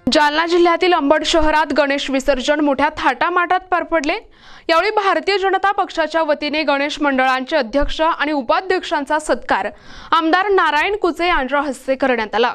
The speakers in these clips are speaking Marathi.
जालना जिल्ह्यातील अंबड शहरात गणेश विसर्जन मोठ्या थाटामाटात पार पडले। यावेळी भारतीय जनता पक्षाच्या वतीने गणेश मंडळांचे अध्यक्ष आणि उपाध्यक्षांचा सत्कार आमदार नारायण कुचे यांच्या हस्ते करण्यात आला।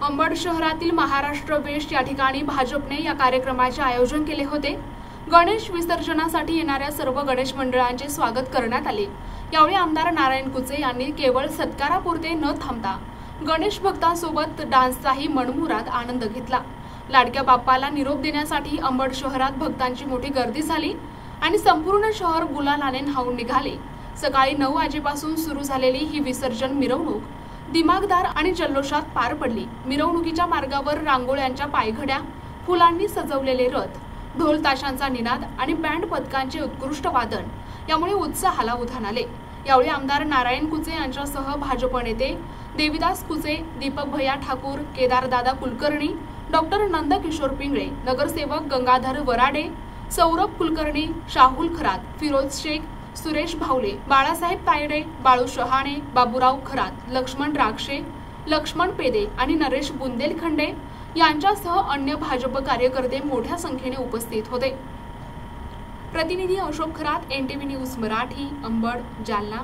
अंबड शहरातील महाराष्ट्र वेस्ट या ठिकाणी भाजपने या कार्यक्रमाचे आयोजन केले होते। गणेश विसर्जनासाठी येणाऱ्या सर्व गणेश मंडळांचे स्वागत करण्यात आले। यावेळी आमदार नारायण कुचे यांनी केवळ सत्कारापुरते न थांबता गणेश भक्तांसोबत डान्सचाही मनमुराद आनंद घेतला। लाडक्या बाप्पाला निरोप देण्यासाठी अंबड शहरात भक्तांची मोठी गर्दी झाली आणि संपूर्ण शहर गुलालाने न्हाऊन निघाले। सकाळी 9 वाजेपासून सुरू झालेली ही विसर्जन मिरवणूक दिमागदार आणि जल्लोषात पार पडली। मिरवणुकीच्या मार्गावर रांगोळ्यांच्या पायघड्या, फुलांनी सजवलेले रथ, ढोल ताशांचा निनाद आणि बँड पथकांचे उत्कृष्ट वादन यामुळे उत्साहाला उधाण आले। यावेळी आमदार नारायण कुचे यांच्यासह भाजप नेते देविदास कुचे, दीपक भैया ठाकूर, केदारदादा कुलकर्णी, डॉक्टर नंदकिशोर पिंगळे, नगरसेवक गंगाधर वराडे, सौरभ कुलकर्णी, शाहुल खरात, फिरोज शेख, सुरेश भावले, बाळासाहेब तायडे, बाळू शहाणे, बाबूराव खरात, लक्ष्मण राक्षे, लक्ष्मण पेदे आणि नरेश बुंदेलखंडे यांच्यासह अन्य भाजप कार्यकर्ते मोठ्या संख्येने उपस्थित होते। प्रतिनिधी अशोक खरात, NTV न्यूज मराठी, अंबड, जालना।